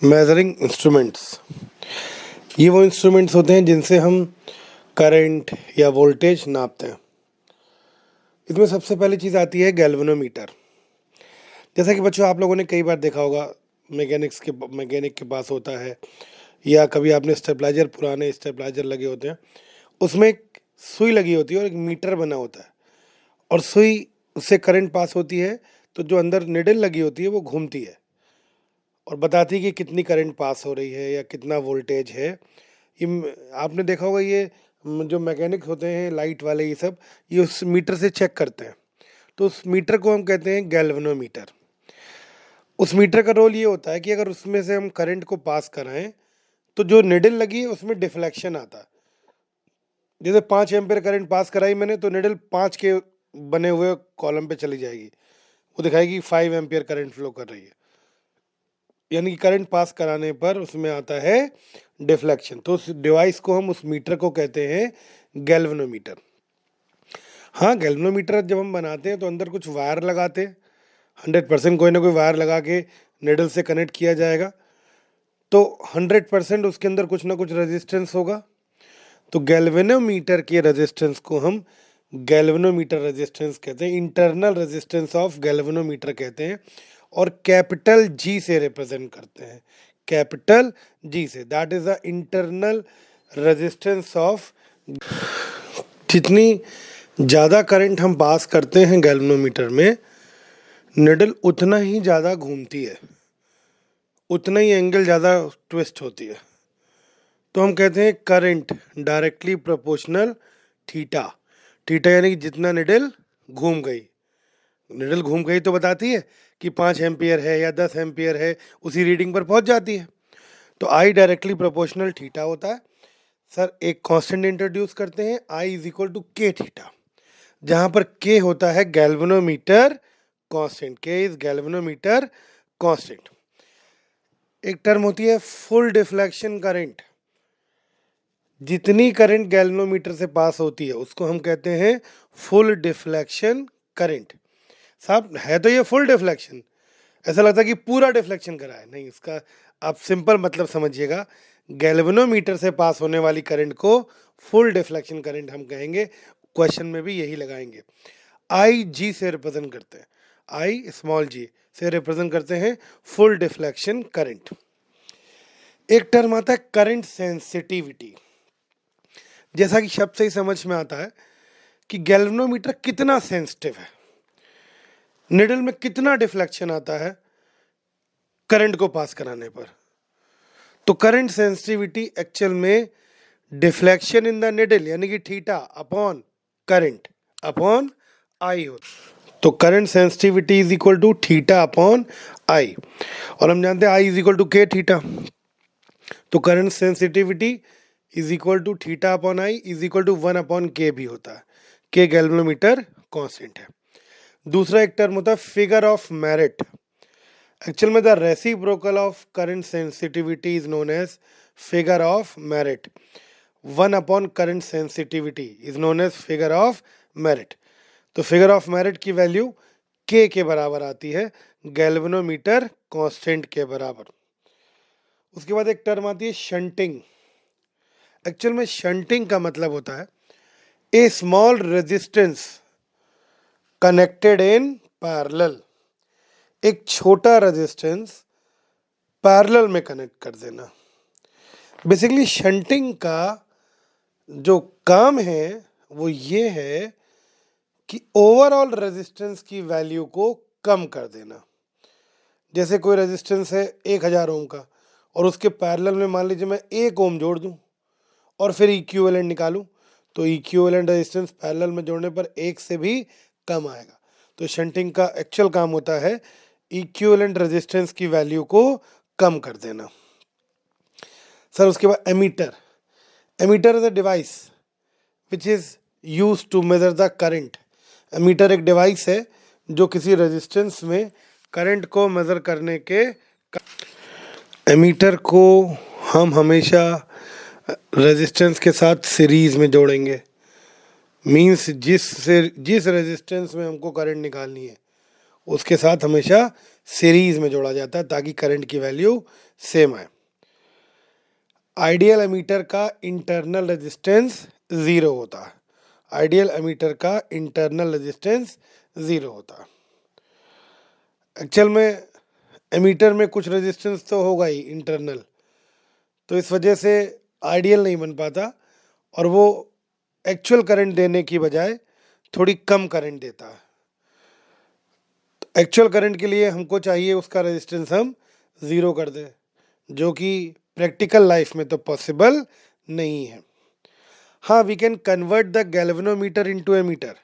Measuring instruments, ये वो instruments होते हैं जिनसे हम करंट या वोल्टेज नापते हैं। इसमें सबसे पहली चीज़ आती है गैल्वेनोमीटर। जैसा कि बच्चों आप लोगों ने कई बार देखा होगा, मैकेनिक के पास होता है, या कभी आपने पुराने स्टेबलाइजर लगे होते हैं, उसमें एक सुई लगी होती है और एक मीटर बना होता है, और सुई उससे करंट पास होती है, तो जो अंदर निडल लगी होती है वो घूमती है और बताती है कि कितनी करंट पास हो रही है या कितना वोल्टेज है। आपने देखा होगा, ये जो मैकेनिक होते हैं लाइट वाले, ये सब ये उस मीटर से चेक करते हैं, तो उस मीटर को हम कहते हैं गैल्वेनोमीटर। उस मीटर का रोल ये होता है कि अगर उसमें से हम करंट को पास कराएं तो जो निडल लगी है उसमें डिफ्लेक्शन आता है। जैसे 5 एम्पीयर करंट पास कराई मैंने, तो निडल 5 के बने हुए कॉलम पे चली जाएगी, वो दिखाएगी 5 एम्पीयर करंट फ्लो कर रही है, यानी कि करंट पास कराने पर उसमें आता है डिफ्लेक्शन। तो उस डिवाइस को हम, उस मीटर को कहते हैं गैल्वेनोमीटर। हाँ, गैल्वेनोमीटर जब हम बनाते हैं तो अंदर कुछ वायर लगाते हैं, 100% कोई ना कोई वायर लगा के निडल से कनेक्ट किया जाएगा, तो 100% उसके अंदर कुछ ना कुछ रेजिस्टेंस होगा। तो गैल्वेनोमीटर के रेजिस्टेंस को हम गैल्वेनोमीटर रेजिस्टेंस कहते हैं, इंटरनल रेजिस्टेंस ऑफ गैल्वेनोमीटर कहते हैं, और कैपिटल जी से रिप्रेजेंट करते हैं, कैपिटल जी से। That is the internal resistance of. जितनी ज़्यादा करंट हम पास करते हैं गैल्वेनोमीटर में, निडल उतना ही ज़्यादा घूमती है, उतना ही एंगल ज़्यादा ट्विस्ट होती है। तो हम कहते हैं current directly proportional theta. Theta यानी कि जितना निडल घूम गई, निडल घूम गई तो बताती है कि 5 एम्पियर है या 10 एम्पियर है, उसी रीडिंग पर पहुंच जाती है। तो आई डायरेक्टली प्रोपोर्शनल थीटा होता है। सर एक कांस्टेंट इंट्रोड्यूस करते हैं, I is equal to K theta, जहां पर के होता है गैल्वेनोमीटर कांस्टेंट, के इज गैल्वेनोमीटर कांस्टेंट। एक टर्म होती है फुल डिफ्लेक्शन करंट। जितनी करंट गैल्वेनोमीटर से पास होती है उसको हम कहते हैं फुल डिफ्लेक्शन करंट। साहब है तो ये फुल डिफ्लेक्शन, ऐसा लगता है कि पूरा डिफ्लेक्शन करा है, नहीं, इसका आप सिंपल मतलब समझिएगा। गैल्वेनोमीटर से पास होने वाली करंट को फुल डिफ्लेक्शन करंट हम कहेंगे। क्वेश्चन में भी यही लगाएंगे। आई जी से रिप्रेजेंट करते हैं, आई स्मॉल जी से रिप्रेजेंट करते हैं फुल डिफ्लेक्शन करंट। एक टर्म आता है करंट सेंसिटिविटी। जैसा कि शब्द से ही समझ में आता है कि गैल्वेनोमीटर कितना सेंसिटिव है, निडल में कितना डिफ्लेक्शन आता है करंट को पास कराने पर। तो करंट सेंसिटिविटी एक्चुअल में डिफ्लेक्शन इन द निडल यानी कि theta upon current upon I होता। तो current sensitivity is equal to theta upon I, और हम जानते हैं I is equal to K theta. तो current sensitivity is equal to theta upon I is equal to 1 upon K भी होता है, के गैल्वेनोमीटर कांस्टेंट है। दूसरा एक टर्म होता है फिगर ऑफ मेरिट। एक्चुअल में the reciprocal of current sensitivity is known as figure of merit. 1 upon current sensitivity is known as figure of merit. तो फिगर ऑफ मेरिट की वैल्यू के बराबर आती है, गैल्वेनोमीटर कांस्टेंट के बराबर। उसके बाद एक टर्म आती है शंटिंग। एक्चुअल में शंटिंग का मतलब होता है a small resistance connected in parallel. एक छोटा रेजिस्टेंस पैरेलल में कनेक्ट कर देना। बेसिकली शंटिंग का जो काम है वो ये है कि ओवरऑल रेजिस्टेंस की वैल्यू को कम कर देना। जैसे कोई रेजिस्टेंस है 1000 ओम का, और उसके पैरेलल में मान लीजिए मैं 1 ओम जोड़ दूं और फिर इक्विवेलेंट निकालूं, तो इक्विवेलेंट रेजिस्टेंस पैरेलल में जोड़ने पर 1 से भी कम आएगा। तो शंटिंग का एक्चुअल काम होता है इक्विवेलेंट रेजिस्टेंस की वैल्यू को कम कर देना। सर उसके बाद ammeter. Ammeter is a device which is used to measure the current. Ammeter एक डिवाइस है जो किसी रेजिस्टेंस में करंट को मेजर करने के। एमीटर को हम हमेशा रेजिस्टेंस के साथ सीरीज में जोड़ेंगे। मीन्स जिस रेजिस्टेंस में हमको करंट निकालनी है उसके साथ हमेशा सीरीज में जोड़ा जाता है ताकि करंट की वैल्यू सेम आए। आइडियल एमीटर का इंटरनल रेजिस्टेंस ज़ीरो होता है। आइडियल एमीटर का इंटरनल रेजिस्टेंस ज़ीरो होता है। एक्चुअल में एमीटर में कुछ रेजिस्टेंस तो होगा ही इंटरनल, तो इस वजह से आइडियल नहीं बन पाता और वो एक्चुअल करंट देने की बजाय थोड़ी कम करंट देता है। तो एक्चुअल करंट के लिए हमको चाहिए उसका रेजिस्टेंस हम ज़ीरो कर दें, जो कि प्रैक्टिकल लाइफ में तो पॉसिबल नहीं है। हाँ, we can convert the galvanometer into ammeter.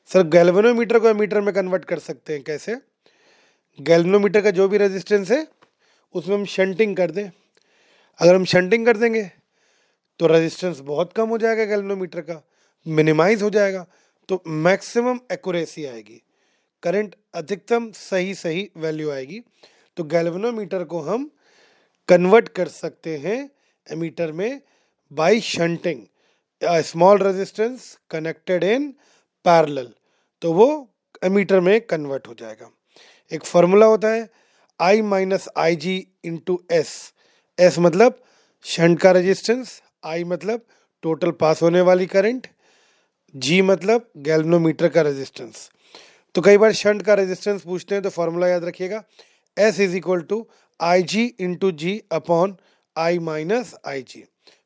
Sir, galvanometer को एमीटर में कन्वर्ट कर सकते हैं कैसे? गैल्वेनोमीटर का जो भी रेजिस्टेंस है उसमें हम शंटिंग कर दें। अगर हम शंटिंग कर देंगे तो रेजिस्टेंस बहुत कम हो जाएगा, गैल्वेनोमीटर का मिनिमाइज हो जाएगा, तो मैक्सिमम एक्यूरेसी आएगी, करंट अधिकतम सही वैल्यू आएगी। तो गैल्वेनोमीटर को हम कन्वर्ट कर सकते हैं एमीटर में by shunting a small resistance connected in parallel, तो वो एमीटर में कन्वर्ट हो जाएगा। एक फार्मूला होता है I minus I G into S. S मतलब शंट का रेजिस्टेंस, I मतलब टोटल पास होने वाली करंट, G मतलब गैल्वेनोमीटर का रेजिस्टेंस। तो कई बार शंट का रेजिस्टेंस पूछते हैं तो फार्मूला याद रखिएगा, S is equal to I G into G upon I minus I G.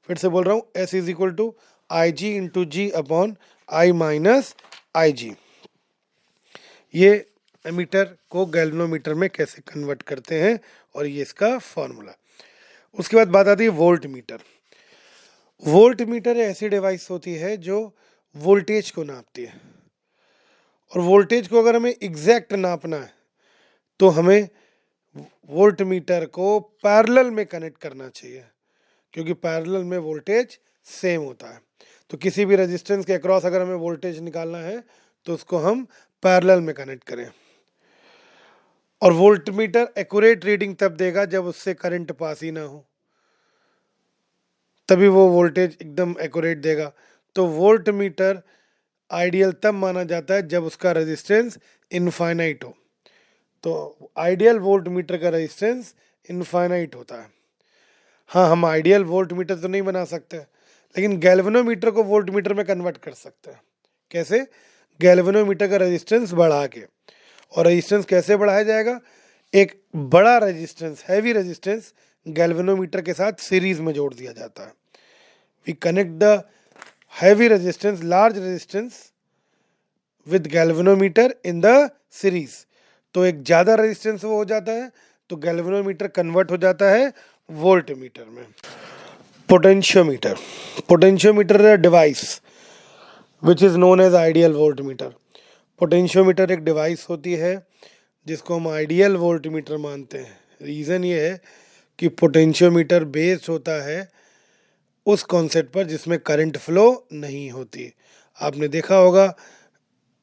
फिर से बोल रहा हूँ, S is equal to I G into G upon I minus I G. ये एमीटर को गैल्वेनोमीटर में कैसे कन्वर्ट करते हैं और ये इसका फॉर्मूला। उसके बाद बात आती है वोल्ट मीटर। वोल्ट मीटर ऐसी डिवाइस होती है जो वोल्टेज को नापती है, और वोल्टेज को अगर हमें एग्जैक्ट नापना है तो हमें वोल्ट मीटर को पैरेलल में कनेक्ट करना चाहिए, क्योंकि पैरेलल में वोल्टेज सेम होता है। तो किसी भी रेजिस्टेंस के अक्रॉस अगर हमें वोल्टेज निकालना है तो उसको हम पैरेलल में कनेक्ट करें। और वोल्ट मीटर एक्यूरेट रीडिंग तब देगा जब उससे करंट पास ही ना हो, तभी वो वोल्टेज एकदम एक्यूरेट देगा। तो वोल्ट मीटर आइडियल तब माना जाता है जब उसका रेजिस्टेंस इनफाइनाइट हो। तो आइडियल वोल्ट मीटर का रेजिस्टेंस इनफाइनाइट होता है। हाँ, हम आइडियल वोल्ट मीटर तो नहीं बना सकते, लेकिन गैल्वेनोमीटर को वोल्ट मीटर में कन्वर्ट कर सकते हैं। कैसे? गैल्वेनोमीटर का रेजिस्टेंस बढ़ा के। और रेजिस्टेंस कैसे बढ़ाया जाएगा? एक बड़ा रेजिस्टेंस, हैवी रेजिस्टेंस गैल्वेनोमीटर के साथ सीरीज में जोड़ दिया जाता है। We connect the heavy resistance, large resistance with galvanometer in the series. तो एक ज़्यादा रेजिस्टेंस वो हो जाता है, तो गैल्वेनोमीटर कन्वर्ट हो जाता है वोल्ट मीटर में। पोटेंशियोमीटर। पोटेंशियोमीटर है device which is known as ideal voltmeter. Potentiometer एक डिवाइस होती है जिसको हम आइडियल वोल्ट मीटर मानते हैं। रीज़न ये है कि पोटेंशियोमीटर बेस्ड होता है उस कॉन्सेप्ट पर जिसमें करंट फ्लो नहीं होती। आपने देखा होगा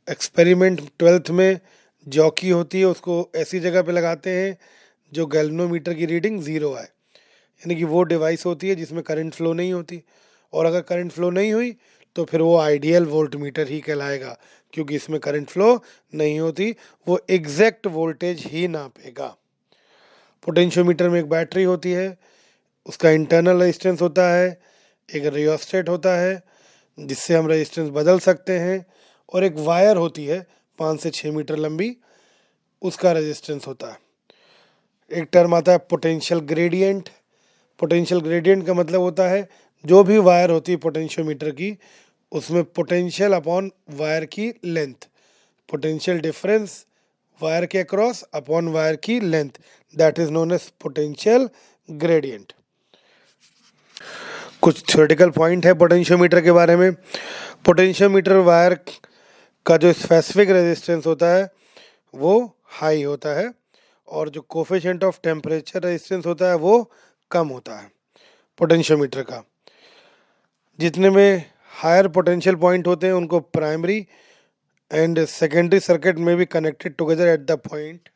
एक्सपेरिमेंट 12th में जॉकी होती है, उसको ऐसी जगह पे लगाते हैं जो गैल्वेनोमीटर की रीडिंग ज़ीरो आए, यानी कि वो डिवाइस होती है जिसमें करंट फ्लो नहीं होती। और अगर करंट फ्लो नहीं हुई तो फिर वो आइडियल वोल्ट मीटर ही कहलाएगा, क्योंकि इसमें करंट फ्लो नहीं होती, वो एग्जैक्ट वोल्टेज ही नापेगा। पोटेंशियोमीटर में एक बैटरी होती है, उसका इंटरनल रेजिस्टेंस होता है, एक रियोस्टेट होता है जिससे हम रेजिस्टेंस बदल सकते हैं, और एक वायर होती है 5 से 6 मीटर लंबी, उसका रेजिस्टेंस होता है। एक टर्म आता है पोटेंशियल ग्रेडियंट। पोटेंशियल ग्रेडियंट का मतलब होता है जो भी वायर होती है पोटेंशियोमीटर की, उसमें पोटेंशियल अपॉन वायर की लेंथ, पोटेंशियल डिफरेंस वायर के अक्रॉस अपॉन वायर की length, that is known as potential gradient. कुछ थ्योरेटिकल पॉइंट है पोटेंशियोमीटर के बारे में। पोटेंशियोमीटर वायर का जो स्पेसिफिक रेजिस्टेंस होता है वो हाई होता है, और जो कोफिशिएंट ऑफ टेम्परेचर रेजिस्टेंस होता है वो कम होता है पोटेंशियोमीटर का। जितने में हायर पोटेंशियल पॉइंट होते हैं उनको प्राइमरी एंड सेकेंडरी सर्किट में भी connected together at the point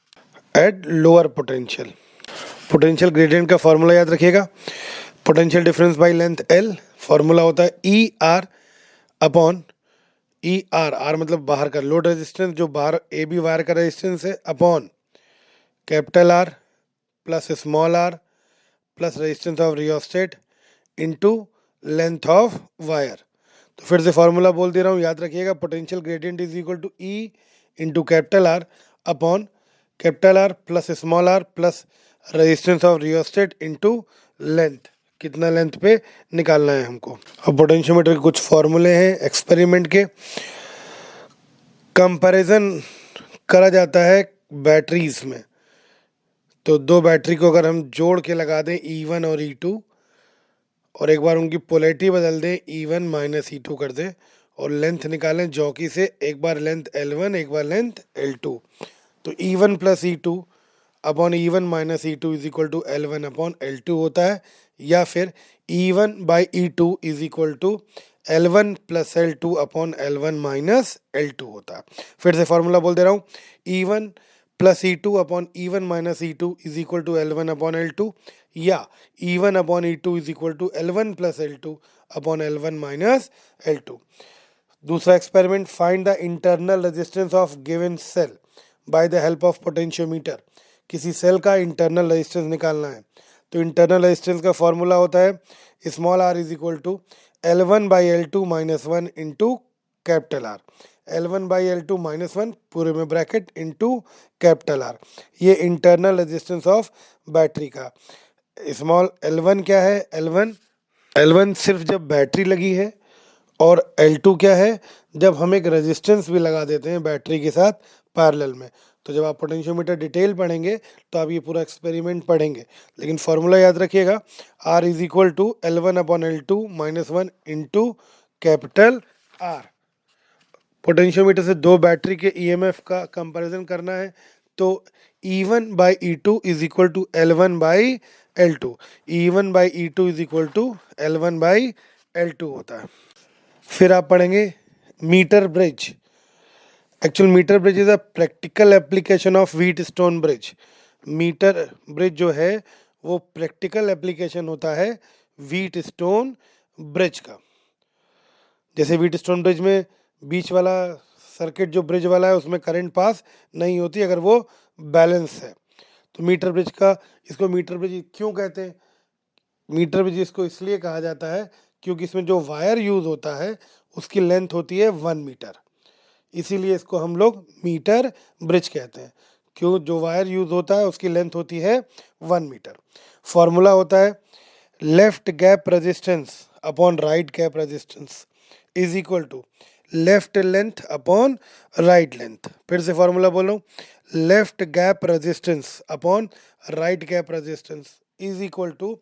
at lower potential. Potential gradient का फॉर्मूला याद रखिएगा, potential difference by length L. Formula होता है E R upon E R, R मतलब बाहर का लोड रेजिस्टेंस, जो बाहर ए बी वायर का रेजिस्टेंस है, upon capital R plus small R plus resistance of rheostat into length of wire. तो फिर से फॉर्मूला बोल दे रहा हूँ, याद रखिएगा। Potential gradient is equal to E into capital R upon capital R plus small R plus resistance of rheostat into length. कितना length पे निकालना है हमको। अब पोटेंशियोमीटर के कुछ फॉर्मूले हैं एक्सपेरिमेंट के। कंपैरिजन करा जाता है बैटरीज में। तो दो बैटरी को अगर हम जोड़ के लगा दें E1 और E2 और एक बार उनकी पोलैरिटी बदल दें, E1 माइनस E2 कर दें और लेंथ निकालें जॉकी से, एक बार लेंथ L1 एक बार लेंथ L2, तो E1 plus E2 upon E1 minus E2 is equal to L1 upon L2 होता है, या फिर E1 by E2 is equal to L1 plus L2 upon L1 minus L2 होता है। फिर से फॉर्मूला बोल दे रहा हूँ, E1 plus E2 upon E1 minus E2 is equal to L1 upon L2, या E1 upon E2 is equal to L1 plus L2 upon L1 minus L2। दूसरा experiment, find the internal resistance of given cell by the help of potentiometer. किसी cell का internal resistance निकालना है। तो internal resistance का formula होता है small R is equal to L1 by L2 minus 1 into capital are. L1 by L2 minus 1 पूरे में ब्रैकेट इंटू कैपिटल आर। ये इंटरनल रेजिस्टेंस ऑफ बैटरी का। स्मॉल L1 क्या है? L1 सिर्फ जब बैटरी लगी है, और L2 क्या है? जब हम एक रेजिस्टेंस भी लगा देते हैं बैटरी के साथ पैरेलल में। तो जब आप पोटेंशियोमीटर डिटेल पढ़ेंगे तो आप ये पूरा एक्सपेरिमेंट पढ़ेंगे, लेकिन फॉर्मूला याद रखिएगा, R is equal to L1 upon L2 minus 1 into capital R. Potentiometer से दो बैटरी के EMF का कंपैरिजन करना है, तो E1 by E2 is equal to L1 by L2। E1 by E2 is equal to L1 by L2 होता है। फिर आप पढ़ेंगे meter bridge. Actual meter bridge is a practical application of Wheatstone bridge. Meter bridge जो है वो practical application होता है व्हीट स्टोन ब्रिज का। जैसे व्हीट स्टोन ब्रिज में बीच वाला सर्किट जो ब्रिज वाला है उसमें करंट पास नहीं होती अगर वो बैलेंस है। तो मीटर ब्रिज का, इसको मीटर ब्रिज क्यों कहते हैं? मीटर ब्रिज इसको इसलिए कहा जाता है क्योंकि इसमें जो वायर यूज़ होता है उसकी लेंथ होती है 1 मीटर, इसीलिए इसको हम लोग मीटर ब्रिज कहते हैं। क्यों? जो वायर यूज़ होता है उसकी लेंथ होती है 1 मीटर। फॉर्मूला होता है left gap resistance upon right gap resistance is equal to left length upon right length. फिर से फॉर्मूला बोलो, left gap resistance upon right gap resistance is equal to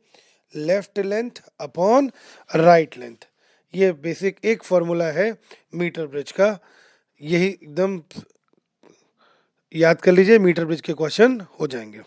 left length upon right length. ये basic एक formula है meter bridge का। यही एकदम याद कर लीजिए, मीटर ब्रिज के क्वेश्चन हो जाएंगे।